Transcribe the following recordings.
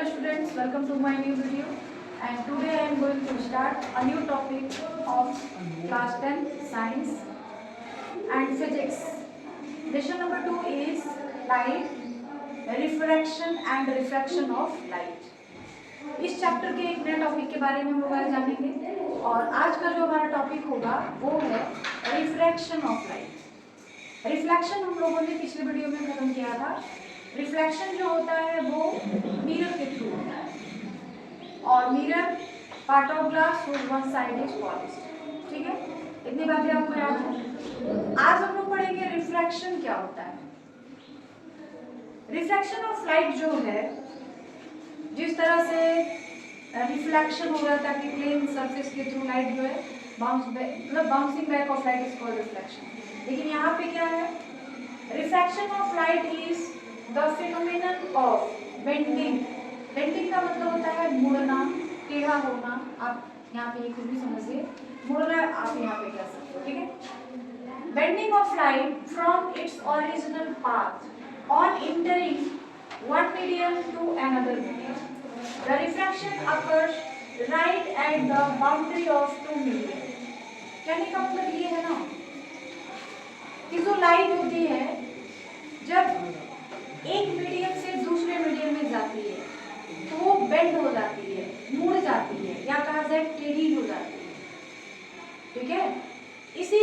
Hello students, welcome to my new video and today I am going to start a new topic of class 10 science and physics. Lesson number 2 is light, refraction and refraction of light. इस chapter के एक नए topic के बारे में हम लोग आज जानेंगे और आज का जो हमारा टॉपिक होगा वो है रिफ्रैक्शन ऑफ लाइट। रिफ्लेक्शन हम लोगों ने पिछले वीडियो में खत्म किया था। रिफ्लेक्शन जो होता है वो मिरर के थ्रू होता है और mirror part of glass whose one side is polished। ठीक है, इतनी बातें आपको याद है। आज हम लोग पढ़ेंगे रिफ्रैक्शन क्या होता है। रिफ्रैक्शन ऑफ लाइट जो है, जिस तरह से रिफ्लेक्शन हो रहा था कि प्लेन सरफेस के थ्रू लाइट जो है bouncing back of light is called reflection. लेकिन यहाँ पे क्या है, refraction of light is the phenomenon of bending. Bending का मतलब होता है मुड़ना, टेढ़ा होना। आप यहाँ पे कुछ भी समझिए, मुड़ना आप यहाँ पे कह सकते हो। ठीक है, bending of light from its original path on entering one medium to another medium. The refraction occurs right at the boundary of two medium. कहने का मतलब ये है ना कि जो लाइट होती है जब एक मीडियम से दूसरे मीडियम में जाती है तो वो बेंड हो जाती है, मुड़ जाती है या कहा जाए टेढ़ी हो जाती है। ठीक है, इसी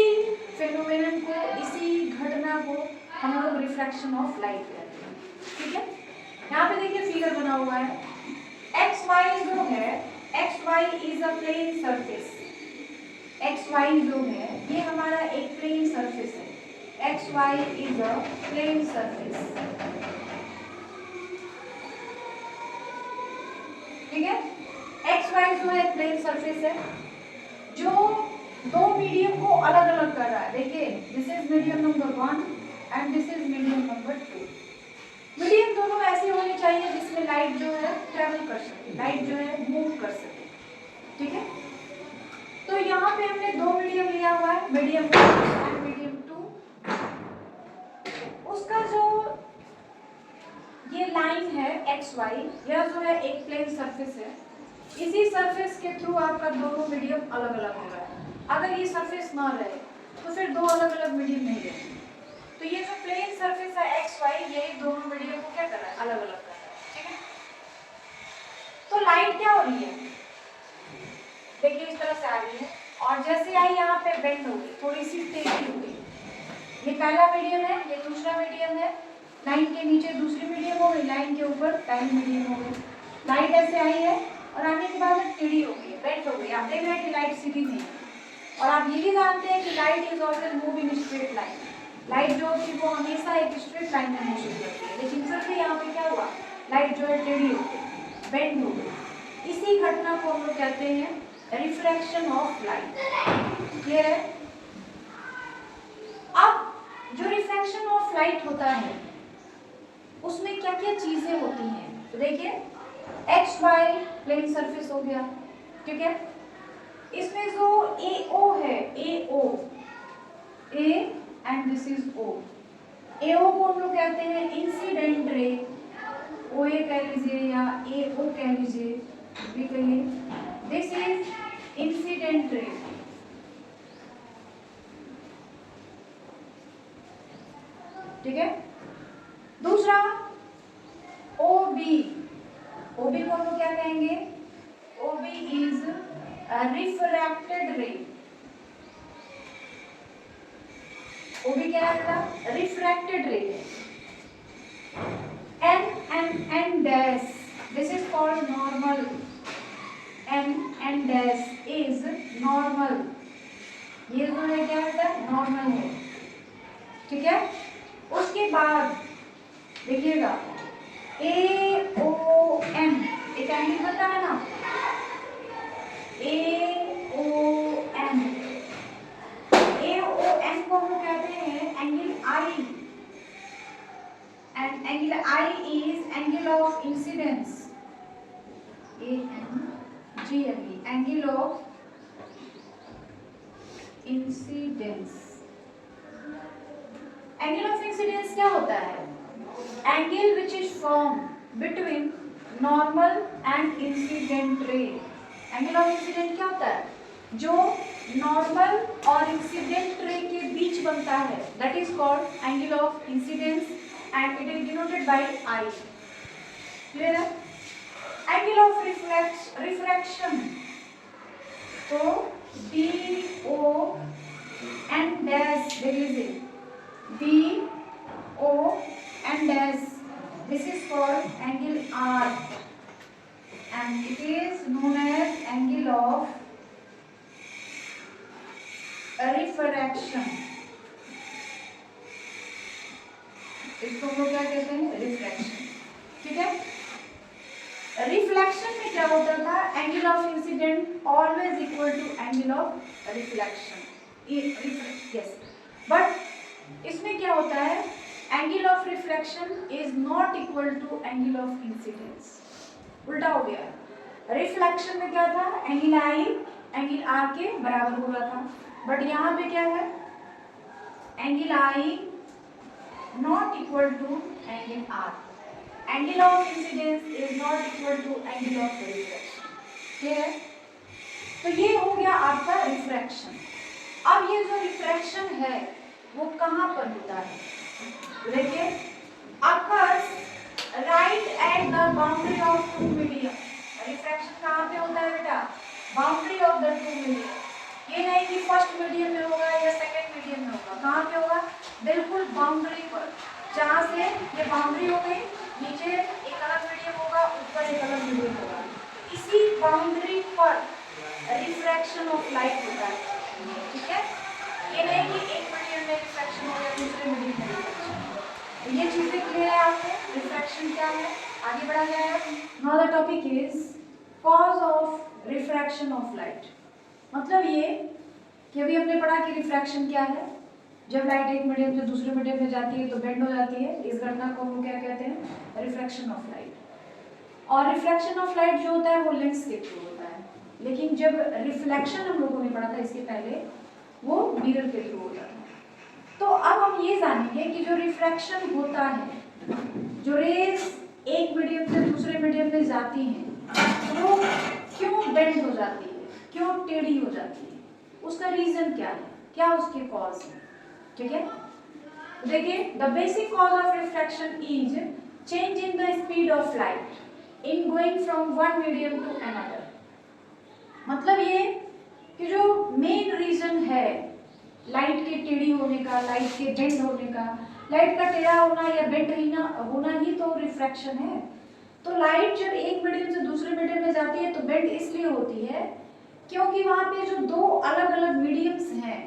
फेनोमेनन को, इसी घटना को हम लोग रिफ्रैक्शन ऑफ लाइट कहते हैं। ठीक है, यहाँ पे देखिए फिगर बना हुआ है। एक्स वाई जो है, x y is a plane surface. X y जो है ये हमारा एक प्लेन सरफेस है। X y is a plane surface. ठीक है, एक्स वाई जो है प्लेन सरफेस है जो दो मीडियम को अलग अलग कर रहा है। देखिए, this is medium number 1 and this is medium number 2। Medium दोनों ऐसे होने चाहिए जिसमें लाइट जो है ट्रेवल कर सके, लाइट जो है मूव कर सके। ठीक है, तो यहाँ पे हमने दो मीडियम लिया हुआ है, मीडियम 1 एंड मीडियम 2। उसका जो ये लाइन है एक्स वाई, यह जो है एक प्लेन सरफेस है। इसी सरफेस के थ्रू आपका दोनों मीडियम अलग अलग हो रहा है। अगर ये सरफेस ना रहे तो फिर दो अलग अलग मीडियम नहीं रहेंगे। तो ये जो प्लेन सरफेस है एक्स वाई, यही दोनों मीडियम को क्या कर रहा है, अलग अलग कर रहा है। ठीक है, तो लाइट क्या हो रही है, देखिए इस तरह से आ रही है और जैसे आई यहाँ पे बेंड हो गई, थोड़ी सी टेढ़ी हो गई। ये पहला मीडियम है, ये दूसरा मीडियम है। लाइन के नीचे दूसरी मीडियम हो गई, लाइन के ऊपर पहली मीडियम हो गई। लाइट ऐसे आई है और आने के बाद टेढ़ी हो गई, बेंड हो गई। आप देख रहे हैं कि लाइट सीधी नहीं है। और आप ये भी जानते हैं कि light is always moving in straight line. Light जो होती है वो हमेशा एक स्ट्रेट लाइन में मूव करती है, लेकिन फिर भी यहाँ पे क्या हुआ, लाइट जो है टेढ़ी हो गई, बेंड हो गई। इसी घटना को हम लोग कहते हैं रिफ्रैक्शन ऑफ लाइट। क्लियर है? अब जो रिफ्रैक्शन ऑफ लाइट होता है उसमें क्या क्या चीजें होती हैं, तो देखिए एक्स वाई प्लेन सरफेस हो गया। ठीक है, इसमें जो AO है, AO A and this is O। AO को हम लोग कहते हैं इंसिडेंट रे, OA कह लीजिए या AO कह लीजिए, भी कहिए। दिस इज इंसिडेंट रे। ठीक है, दूसरा OB। OB को हम लोग क्या कहेंगे, OB इज रिफ्रैक्टेड रे। वो भी क्या है, रिफ्रैक्टेड रे। N dash, this is called normal। N dash is normal। ये जो है क्या है, नॉर्मल है। ठीक है, उसके बाद देखिएगा AOM, एक एंगल बनता है ना, AOM। AOM को हम कहते हैं angle I, and angle I is angle of incidence। ANGLE, angle of incidence। Angle of incidence क्या होता है, angle which is form between normal and incident ray. Angle of incident क्या होता है? जो नॉर्मल और इंसिडेंट रे के बीच बनता है, that is called angle of incidence and it is denoted by i. Clear है? एंगल ऑफ रिफ्रैक्शन, तो D O and dash division, D O and dash, this is called angle R and it is known as angle of refraction। इसको हम लोग क्या कहते हैं? Refraction. ठीक है? रिफ्लेक्शन में क्या होता था? Angle of incident always equal to angle of reflection. Yes, but इसमें क्या होता है? Angle of reflection is not equal to angle of incidence. उल्टा हो गया। रिफ्लेक्शन में क्या था? एंगल आई एंगल आर के बराबर हो रहा था, बट यहाँ पे क्या है? Angle i not equal to angle r. Angle of incidence is not equal to angle of reflection. Clear है? तो ये हो गया आपका रिफ्रैक्शन। अब ये जो रिफ्रैक्शन है वो कहाँ पर होता है? देखिए, occurs right at the boundary of two medium। Refraction कहाँ पे होता है बेटा? Boundary of the two medium. ये नहीं कि फर्स्ट मीडियम में होगा या सेकंड मीडियम में होगा। कहाँ पे होगा? बिल्कुल बाउंड्री पर, जहाँ से ये बाउंड्री हो गई, नीचे एक अलग मीडियम होगा, ऊपर एक अलग मीडियम होगा। इसी बाउंड्री पर रिफ्रैक्शन ऑफ लाइट होता है। ठीक है? ये नहीं कि एक मीडियम में रिफ्रैक्शन हो या दूसरे मीडियम में रिफ्रैक्शन। ये चीजें क्लियर है आपको? रिफ्रैक्शन क्या है? आगे बढ़ा जाएगा। Now the topic is cause of refraction of light. मतलब ये कि अभी हमने पढ़ा कि रिफ्रैक्शन क्या है। जब लाइट एक मीडियम से दूसरे मीडियम में जाती है तो बेंड हो जाती है। इस घटना को हम क्या कहते हैं? Refraction of light. और रिफ्रैक्शन ऑफ लाइट जो होता है वो लेंस के थ्रू होता है, लेकिन जब रिफ्लेक्शन हम लोगों ने पढ़ा था इसके पहले, वो मिरर के थ्रू होता है। तो अब हम ये जानेंगे कि जो रिफ्रैक्शन होता है, जो रेज एक मीडियम से दूसरे मीडियम में जाती हैं, तो वो क्यों बेंड हो जाती है, क्यों टेढ़ी हो जाती है, उसका रीजन क्या है, क्या उसके कॉज है। ठीक है? देखिए, the basic cause of refraction is change in the speed of light in going from one medium to another. मतलब ये कि जो मेन रीजन है लाइट के टेढ़ी होने का, लाइट के बेंड होने का, लाइट का टेढ़ा होना या बेंड होना ही तो रिफ्रैक्शन है। तो लाइट जब एक मीडियम से दूसरे मीडियम में जाती है तो बेंड इसलिए होती है क्योंकि वहां पे जो दो अलग अलग मीडियम्स हैं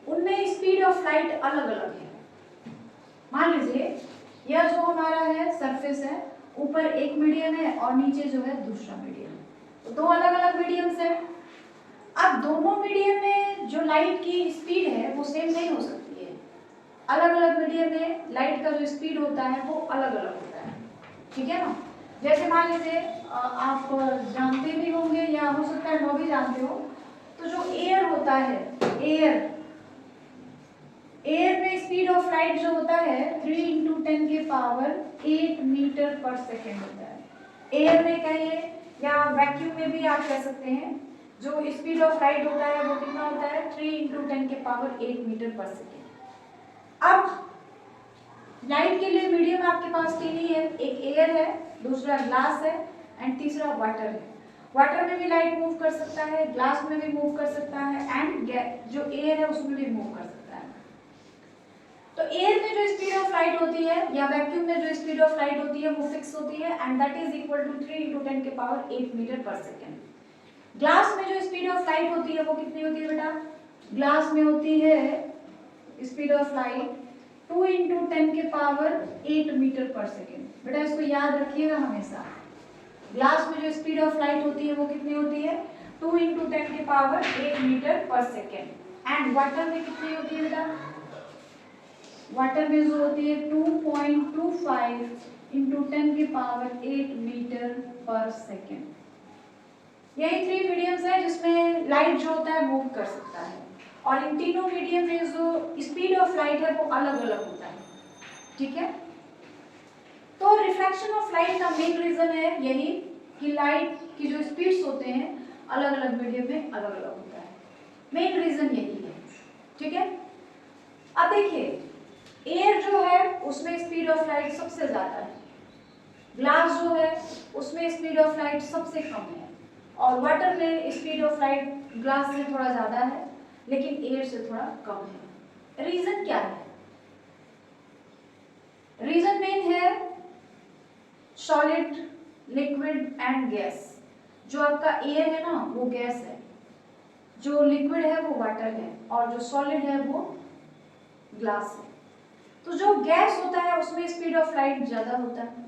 उनमें स्पीड ऑफ लाइट अलग अलग है। मान लीजिए यह जो हमारा है सरफेस है, ऊपर एक मीडियम है और नीचे जो है दूसरा मीडियम, तो दो अलग अलग मीडियम्स हैं। अब दोनों मीडियम में जो लाइट की स्पीड है वो सेम नहीं हो सकती है। अलग अलग मीडियम में लाइट का जो स्पीड होता है वो अलग अलग होता है। ठीक है ना? जैसे मान लीजिए आप जानते भी होंगे या हो सकता है न भी जानते हो, तो जो एयर होता है, एयर में स्पीड ऑफ लाइट जो होता है 3 × 10 के पावर 8 मीटर पर सेकेंड होता है। एयर में कहिए या वैक्यूम में भी आप कह सकते हैं, जो स्पीड ऑफ लाइट होता है वो कितना होता है? 3 × 10 के पावर 8 मीटर पर सेकेंड। अब लाइट के लिए मीडियम आपके पास तीन ही है, एक एयर है, दूसरा ग्लास है एंड तीसरा वाटर है। वाटर में भी लाइट मूव कर सकता है, ग्लास में भी मूव कर सकता है एंड जो एयर है उसमें भी मूव कर सकता है। तो एयर में जो स्पीड ऑफ लाइट होती है या वैक्यूम में जो स्पीड ऑफ लाइट होती है वो फिक्स होती है and that is equal to 3 × 10 के power 8 metre per second. Glass में जो स्पीड ऑफ लाइट होती है वो कितनी होती है बेटा? ग्लास में होती है स्पीड ऑफ लाइट 2 × 10 के पावर 8 मीटर पर सेकेंड। बेटा इसको याद रखिएगा हमेशा। ग्लास में जो स्पीड ऑफ लाइट होती है वो कितनी होती है? 2 × 10 के power 8 metre per second. And water में कितनी होती है बेटा? वाटर में जो होती है 2.25 × 10 के पावर 8 मीटर पर सेकेंड। यही 3 मीडियम्स है जिसमें लाइट जो होता है मूव कर सकता है, और इन तीनों मीडियम में जो स्पीड ऑफ लाइट है वो अलग अलग होता है। ठीक है? तो रिफ्रैक्शन ऑफ लाइट का मेन रीजन है यही कि लाइट की जो स्पीड्स होते हैं अलग अलग मीडियम में अलग अलग होता है, मेन रीजन यही है। ठीक है, अब देखिए एयर जो है उसमें स्पीड ऑफ लाइट सबसे ज्यादा है, ग्लास जो है उसमें स्पीड ऑफ लाइट सबसे कम है, और वाटर में स्पीड ऑफ लाइट ग्लास से थोड़ा ज्यादा है लेकिन एयर से थोड़ा कम है। रीजन क्या है? रीजन मेन है सॉलिड, लिक्विड एंड गैस। जो आपका एयर है ना वो गैस है, जो लिक्विड है वो वाटर है, और जो सॉलिड है वो ग्लास है। तो जो गैस होता है उसमें स्पीड ऑफ लाइट ज्यादा होता है,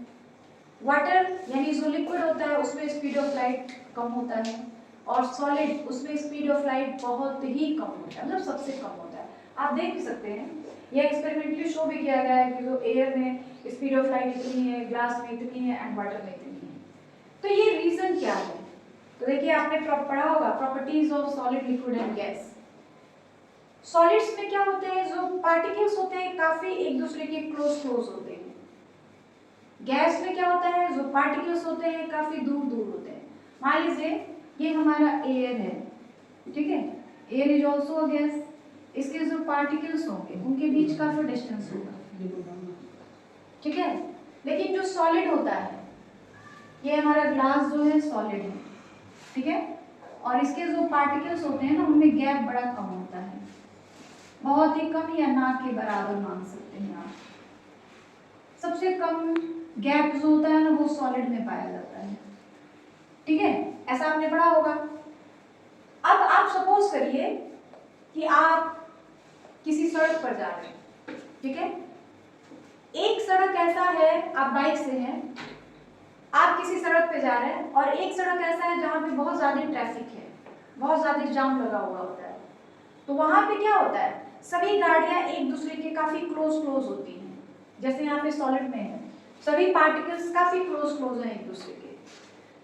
वाटर यानी जो लिक्विड होता है उसमें स्पीड ऑफ लाइट कम होता है, और सॉलिड उसमें स्पीड ऑफ लाइट बहुत ही कम होता है, मतलब सबसे कम होता है। आप देख भी सकते हैं, यह एक्सपेरिमेंटली शो भी किया गया है कि जो एयर में स्पीड ऑफ लाइट इतनी है, ग्लास में इतनी है एंड वाटर में इतनी है। तो ये रीजन क्या है? तो देखिए आपने पढ़ा होगा properties of solid, liquid and gas. Solids में क्या होते हैं, जो पार्टिकल्स होते हैं काफी एक दूसरे के क्लोज होते हैं। गैस में क्या होता है, जो पार्टिकल्स होते हैं काफी दूर दूर होते हैं। मान लीजिए ये हमारा एयर है, ठीक है, air is also a gas. इसके जो पार्टिकल्स होंगे उनके बीच काफी डिस्टेंस होगा, ठीक है। लेकिन जो सॉलिड होता है, ये हमारा ग्लास जो है सॉलिड है, ठीक है, और इसके जो पार्टिकल्स होते हैं ना उनमें गैप बड़ा कम होता है, बहुत ही कम या ना के बराबर मान सकते हैं आप। सबसे कम गैप जो होता है ना वो सॉलिड में पाया जाता है, ठीक है, ऐसा आपने पढ़ा होगा। अब आप सपोज करिए कि आप किसी सड़क पर जा रहे हैं, ठीक है, एक सड़क ऐसा है, आप बाइक से हैं, आप किसी सड़क पे जा रहे हैं, और एक सड़क ऐसा है जहाँ पे बहुत ज्यादा ट्रैफिक है, बहुत ज्यादा जाम लगा हुआ होता है। तो वहां पे क्या होता है, सभी गाड़ियां एक दूसरे के काफी क्लोज होती हैं, जैसे यहाँ पे सॉलिड में है, सभी पार्टिकल्स काफी क्लोज हैं एक दूसरे के।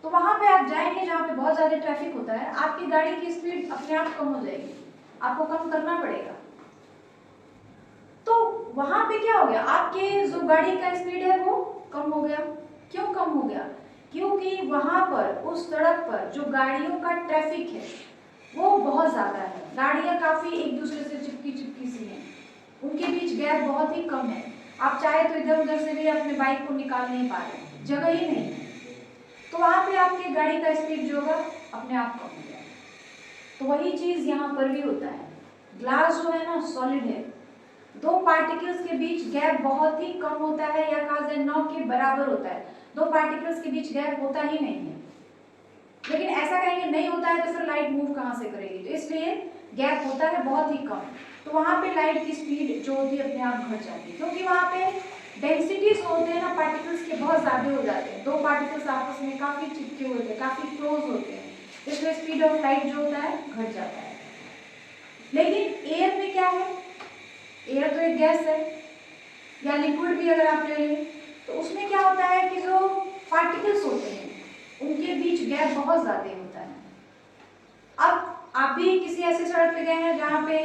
तो वहां पे आप जाएंगे जहाँ पे बहुत ज्यादा ट्रैफिक होता है, आपकी गाड़ी की स्पीड अपने आप कम हो जाएगी, आपको कम करना पड़ेगा। तो वहां पे क्या हो गया, आपके जो गाड़ी का स्पीड है वो कम हो गया। क्यों कम हो गया? क्योंकि वहां पर उस सड़क पर जो गाड़ियों का ट्रैफिक है वो बहुत ज्यादा है, गाड़ियां काफी एक दूसरे से चिपकी सी हैं, उनके बीच गैप बहुत ही कम है। आप चाहे तो इधर उधर से भी अपने बाइक को निकाल नहीं पा रहे, जगह ही नहीं है। तो वहां पे आपकी गाड़ी का स्पीड जो होगा अपने आप कम हो जाएगा। तो वही चीज यहाँ पर भी होता है। ग्लास जो है ना सॉलिड है, दो पार्टिकल्स के बीच गैप बहुत ही कम होता है, या कहा जाए 9 के बराबर होता है। दो पार्टिकल्स के बीच गैप होता ही नहीं है। लेकिन ऐसा कहेंगे नहीं होता है तो फिर लाइट मूव कहाँ से करेगी, तो इसलिए गैप होता है बहुत ही कम। तो वहां पे लाइट की स्पीड जो होती है अपने आप घट जाती है, क्योंकि वहां पे डेंसिटीज होते हैं ना पार्टिकल्स के बहुत ज्यादा हो जाते हैं, दो पार्टिकल्स आपस में काफी चिपके होते हैं, काफी क्लोज होते हैं, इसलिए स्पीड ऑफ लाइट जो होता है घट जाता है। लेकिन एयर में क्या है, एयर तो एक गैस है, या लिक्विड भी अगर आप ले लें, तो उसमें क्या होता है कि जो पार्टिकल्स होते हैं उनके बीच गैप बहुत ज्यादा होता है। अब आप भी किसी ऐसे सड़क पे गए हैं जहाँ पे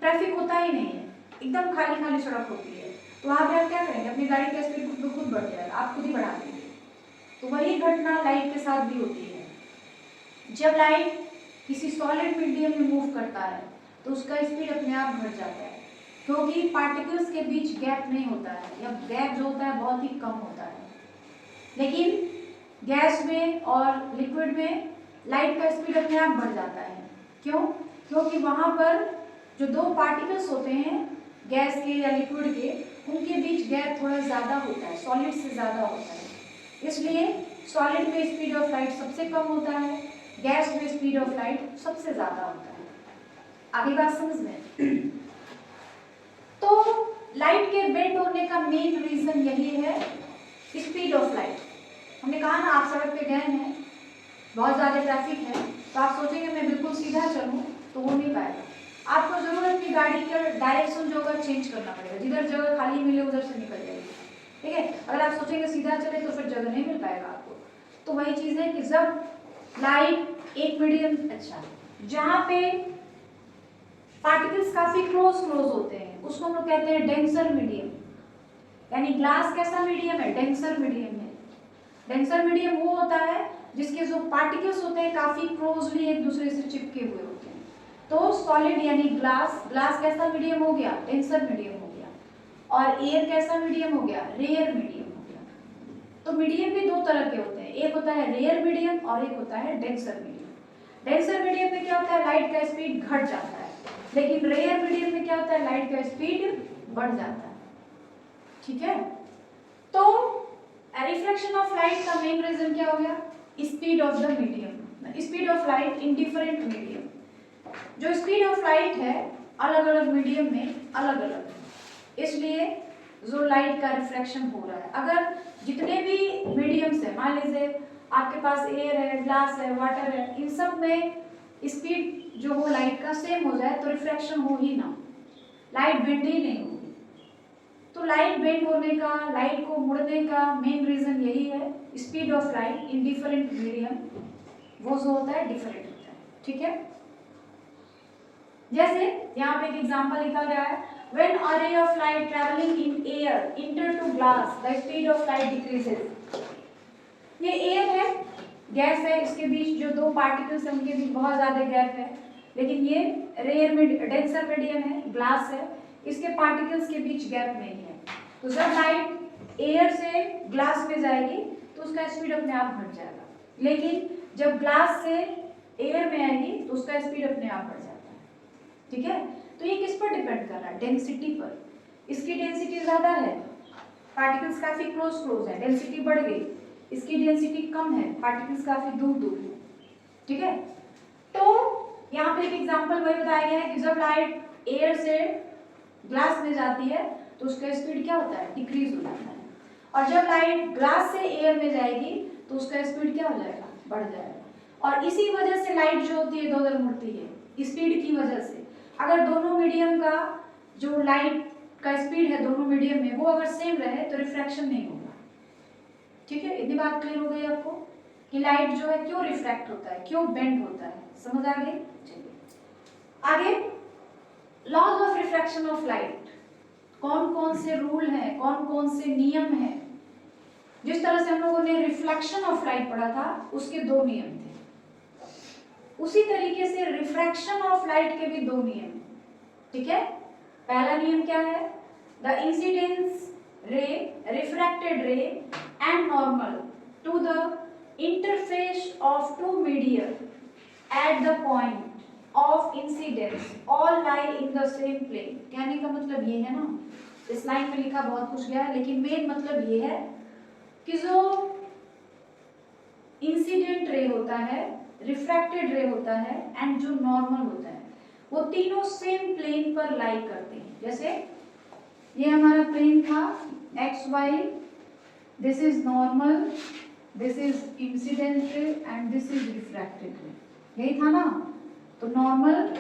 ट्रैफिक होता ही नहीं है, एकदम खाली सड़क होती है, तो वहां पे आप क्या करेंगे, अपनी गाड़ी का स्पीड खुद बढ़ जाएगा, आप खुद ही बढ़ा देंगे। तो वही घटना लाइट के साथ भी होती है। जब लाइट किसी सॉलिड मीडियम में मूव करता है तो उसका स्पीड अपने आप घट जाता है, क्योंकि पार्टिकल्स के बीच गैप नहीं होता है, या गैप जो होता है बहुत ही कम होता है। लेकिन गैस में और लिक्विड में लाइट का स्पीड अपने आप बढ़ जाता है। क्यों? क्योंकि वहां पर जो दो पार्टिकल्स होते हैं गैस के या लिक्विड के, उनके बीच गैप थोड़ा ज्यादा होता है, सॉलिड से ज्यादा होता है, इसलिए सॉलिड में स्पीड ऑफ लाइट सबसे कम होता है, गैस में स्पीड ऑफ लाइट सबसे ज्यादा होता है। आगे बात समझ में? तो लाइट के बेंड होने का मेन रीजन यही है, स्पीड ऑफ लाइट। हमने कहा ना आप सड़क पे गए हैं, बहुत ज्यादा ट्रैफिक है, तो आप सोचेंगे मैं बिल्कुल सीधा चलूं, तो वो नहीं पाएगा, आपको जरूर अपनी गाड़ी का डायरेक्शन जो होगा चेंज करना पड़ेगा, जिधर जगह खाली मिले उधर से निकल जाएगी, ठीक है। अगर आप सोचेंगे सीधा चले तो फिर जगह नहीं मिल पाएगा आपको। तो वही चीज है कि जब लाइट एक मीडियम, अच्छा, जहाँ पे पार्टिकल्स काफी क्लोज होते हैं उसको हम लोग कहते हैं डेंसर मीडियम, यानी ग्लास कैसा मीडियम है, डेंसर मीडियम है। डेंसर मीडियम वो होता है जिसके जो पार्टिकल्स होते हैं काफी क्लोजली एक दूसरे से चिपके हुए होते हैं। तो सॉलिड यानी ग्लास, ग्लास कैसा मीडियम हो गया, डेंसर मीडियम हो गया। और एयर कैसा मीडियम हो गया, रेयर मीडियम हो गया। तो मीडियम भी दो तरह के होते हैं, एक होता है रेयर मीडियम और एक होता है डेंसर मीडियम। डेंसर मीडियम में क्या होता है, लाइट का स्पीड घट जाता है, लेकिन रेयर मीडियम में क्या होता है, लाइट का स्पीड बढ़ जाता है। ठीक है, तो रिफ्लेक्शन ऑफ लाइट का मेन रीजन क्या हो गया, speed of the medium, speed of light in different medium. जो स्पीड ऑफ लाइट है अलग अलग मीडियम में अलग अलग है, इसलिए जो लाइट का रिफ्लेक्शन हो रहा है, अगर जितने भी मीडियम्स है, मान लीजिए आपके पास एयर है, ग्लास है, वाटर है, इन सब में स्पीड जो हो लाइट का सेम हो जाए तो रिफ्लेक्शन हो ही ना, लाइट बेंड ही नहीं होगी। तो लाइट बेंड होने का, लाइट को मुड़ने का मेन रीजन यही है, speed of light in different medium वो जो होता है डिफरेंट होता है। ठीक है, जैसे यहाँ पे एक एग्जांपल लिखा गया है, when a ray of light traveling in air enter to glass the speed of light decreases। ये एयर है, गैस है, इसके बीच जो दो पार्टिकल्स हैं उनके बीच बहुत ज्यादा गैप है, लेकिन ये रेयर डेंसर मीडियम है, ग्लास है, इसके पार्टिकल्स के बीच गैप नहीं है। तो जब लाइट एयर से ग्लास में जाएगी तो उसका स्पीड अपने आप घट जाएगा, लेकिन जब ग्लास से एयर में आएगी तो उसका स्पीड अपने आप बढ़ जाता है। ठीक है, तो ये किस पर डिपेंड कर रहा है, डेंसिटी पर। इसकी डेंसिटी ज्यादा है, पार्टिकल्स काफी क्लोज है, डेंसिटी बढ़ गई, इसकी डेंसिटी कम है, पार्टिकल्स काफी दूर दूर है। ठीक है, तो यहाँ पे एक एग्जांपल वही बताया गया है कि जब लाइट एयर से ग्लास में जाती है तो उसका स्पीड क्या होता है, डिक्रीज हो जाता है, और जब लाइट ग्लास से एयर में जाएगी तो उसका स्पीड क्या हो जाएगा, बढ़ जाएगा। और इसी वजह से लाइट जो होती है इधर उधर मुड़ती है, स्पीड की वजह से। अगर दोनों मीडियम का जो लाइट का स्पीड है दोनों मीडियम में वो अगर सेम रहे तो रिफ्रैक्शन नहीं होगा। ठीक है, इतनी बात क्लियर हो गई आपको कि लाइट जो है क्यों रिफ्रैक्ट होता है, क्यों बेंड होता है, समझ आ गई। चलिए आगे, laws of refraction of light, कौन कौन से रूल हैं, कौन कौन से नियम हैं। जिस तरह से हम लोगों ने रिफ्लेक्शन ऑफ लाइट पढ़ा था उसके दो नियम थे, उसी तरीके से रिफ्रैक्शन ऑफ लाइट के भी दो नियम। ठीक है, पहला नियम क्या है, the incidence ray, refracted ray and normal to the interface of two medium at the point of incidence all lie in the same plane. कहने का मतलब ये है ना, इस लाइन में लिखा बहुत कुछ गया है, लेकिन मेन मतलब ये है कि जो इंसिडेंट रे होता है, रिफ्रैक्टेड रे होता है एंड जो नॉर्मल होता है, वो तीनों सेम प्लेन पर लाई करते हैं। जैसे ये हमारा प्लेन था x y, this is normal, this is incident ray and this is refracted ray, यही था ना। तो normal,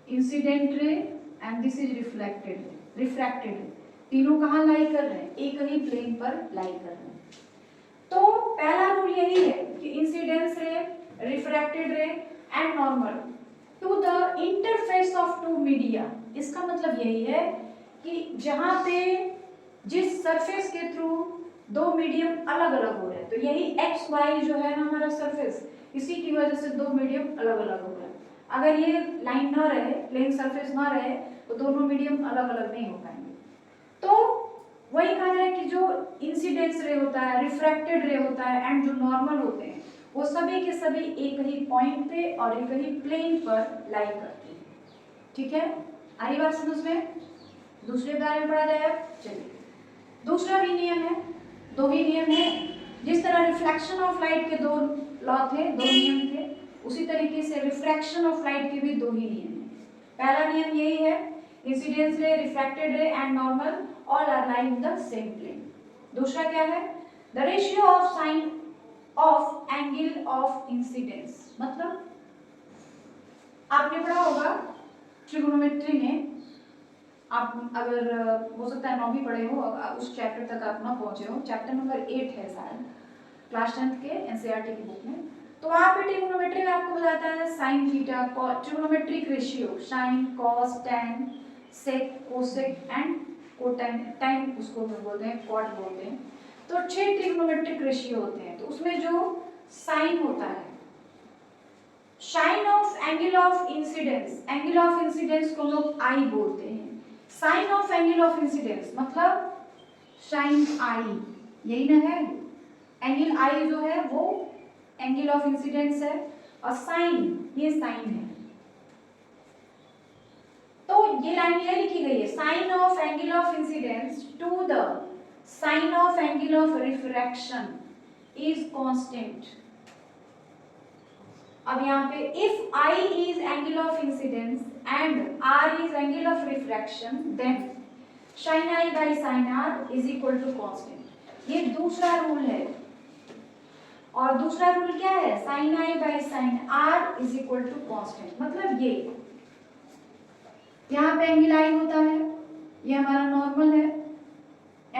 incident ray and this is refracted ray, तीनों कहाँ लाई कर रहे हैं, एक ही प्लेन पर लाई कर रहे हैं। तो पहला रूल यही है कि incidence ray, refracted ray and normal to the interface of two media. इसका मतलब यही है कि जहां पे जिस सरफेस के थ्रू दो मीडियम अलग अलग हो रहे हैं, तो यही एक्स वाई जो है ना हमारा सरफेस, इसी की वजह से दो मीडियम अलग अलग हो रहे हैं। अगर ये लाइन ना रहे, प्लेन सरफेस ना रहे, तो दोनों मीडियम अलग अलग नहीं हो पाएंगे। तो वही कहा जाए कि जो इंसिडेंस रे होता है, रिफ्रैक्टेड रे होता है एंड जो नॉर्मल होते हैं, वो सभी के सभी एक ही पॉइंट पे और एक ही प्लेन पर लाई करते हैं। ठीक है, आई बात समझ में। दूसरे बारे में पढ़ा जाए। चलिए, दूसरा भी नियम है, दो ही नियम है। जिस तरह रिफ्लेक्शन ऑफ लाइट के दो लॉ थे, दो नियम थे, उसी तरीके से रिफ्रैक्शन ऑफ लाइट के भी दो ही नियम है। पहला नियम यही है, incidence ray, refracted ray and normal all are lie in the same plane. दूसरा क्या है, the ratio of sine of angle of incidence. मतलब आपने पढ़ा होगा ट्रिगोनोमेट्री में, आप अगर हो सकता है 9वीं पढ़े हो, उस चैप्टर तक आप ना पहुंचे हो, चैप्टर नंबर 8 है शायद क्लास 10th के एनसीईआरटी की बुक में। तो वहाँ पे ट्रिगोनोमेट्री में आपको बताता है sine theta, trigonometric ratio, sine, cos, tan, sec, cosec and cotan उसको हम बोलते हैं, कॉट बोलते हैं। तो 6 ट्रिग्नोमेट्रिक रेशियो होते हैं। तो उसमें जो साइन होता है, sine of angle of incidence, angle of incidence को लोग आई बोलते हैं। Sine of angle of incidence मतलब साइन आई, यही ना है। एंगल आई जो है वो एंगल ऑफ इंसिडेंस है, और साइन ये साइन है। तो ये लाइन ये लिखी गई है, sine of angle of incidence to the sine of angle of refraction is constant. अब यहाँ पे if I is angle of incidence and R is angle of refraction, then sin I by sin R is equal to constant। ये दूसरा rule है। और दूसरा rule क्या है? sin I by sin R is equal to constant। मतलब ये यहाँ पे एंगल I होता है, ये हमारा नॉर्मल है,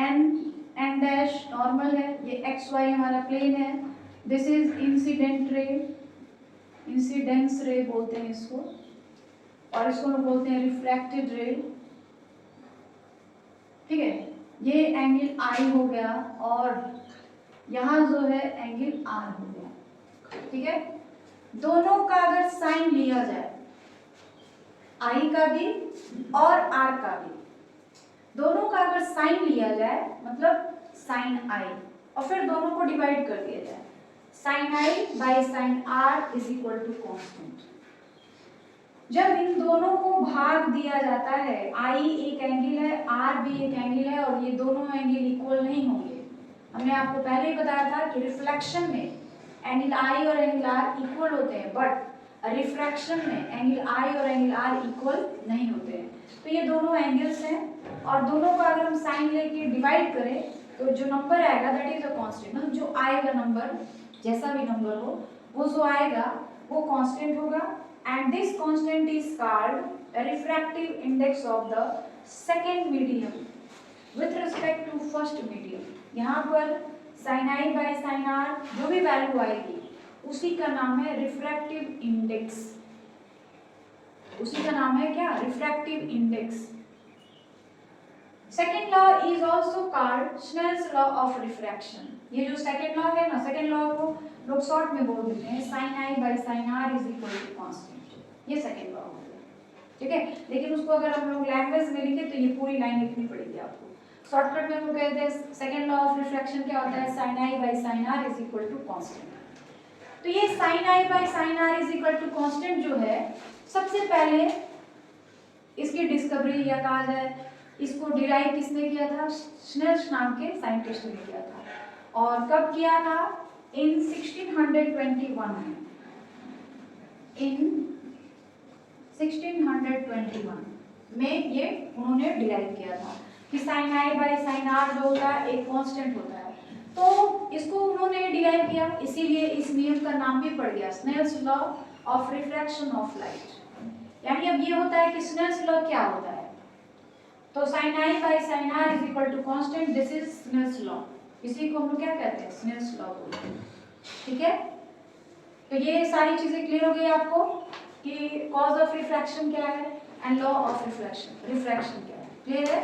n डैश नॉर्मल है, ये xy हमारा प्लेन है, दिस इज इंसिडेंट रे, इंसिडेंस रे बोलते हैं इसको, और इसको हम बोलते हैं रिफ्रैक्टेड रे। ठीक है, ये एंगल I हो गया और यहाँ जो है एंगल R हो गया। ठीक है, दोनों का अगर साइन लिया जाए, I का भी और R का भी, दोनों का अगर साइन लिया जाए मतलब साइन I, और फिर दोनों को डिवाइड कर दिया जाए, sin I by sin R is equal to constant। जब इन दोनों को भाग दिया जाता है, I एक एंगल है, R भी एक एंगल है, और ये दोनों एंगल इक्वल नहीं होंगे। हमने आपको पहले ही बताया था कि रिफ्लेक्शन में एंगल I और एंगल R इक्वल होते हैं, बट रिफ्रैक्शन में एंगल I और एंगल R इक्वल नहीं होते हैं। तो ये दोनों एंगल्स हैं, और दोनों का अगर हम साइन लेके डिवाइड करें तो जो नंबर आएगा दैट इज अ कांस्टेंट। मतलब जो आएगा नंबर, जैसा भी नंबर हो, वो जो आएगा वो कांस्टेंट होगा, and this constant is called refractive index of the second medium with respect to first medium. यहाँ पर sin I by sin R जो भी वैल्यू आएगी उसी का नाम है रिफ्रैक्टिव इंडेक्स। उसी का नाम है क्या? Refractive index. Second law is also called Snell's law of refraction. ये जो सेकेंड लॉ है ना, सेकेंड लॉ को लोग शॉर्ट में बोल देते हैं sin I by sin R is equal to constant। ये सेकेंड लॉ हो गया। ठीक है, लेकिन उसको अगर हम लोग लैंग्वेज में लिखे तो ये पूरी लाइन लिखनी पड़ेगी आपको। शॉर्टकट में हम लोग कहते हैं सेकेंड लॉ ऑफ रिफ्रैक्शन क्या होता है? sin I by sin R is equal to constant। तो ये sin I by sin R is equal to constant जो है, सबसे पहले इसकी डिस्कवरी या कहा जाए इसको डिराइव किसने किया था? स्नेल्स नाम के साइंटिस्ट ने किया था। और कब किया था? इन 1621 में। इन 1621 में ये उन्होंने डिराइव किया था कि sin I by sin R जो होता है एक कांस्टेंट होता है। तो इसको उन्होंने डिराइव किया, इसीलिए इस नियम का नाम भी पड़ गया Snell's law of refraction of light. यानी अब ये होता है कि स्नेल्स लॉ क्या होता है? तो sin I by sin R is equal to constant, this is Snell's law। इसी को हम लोग क्या कहते हैं? Snell's law बोलते हैं। ठीक है, तो ये सारी चीजें क्लियर हो गई आपको कि कॉज ऑफ रिफ्रैक्शन क्या है एंड लॉ ऑफ रिफ्रैक्शन क्या है। क्लियर है?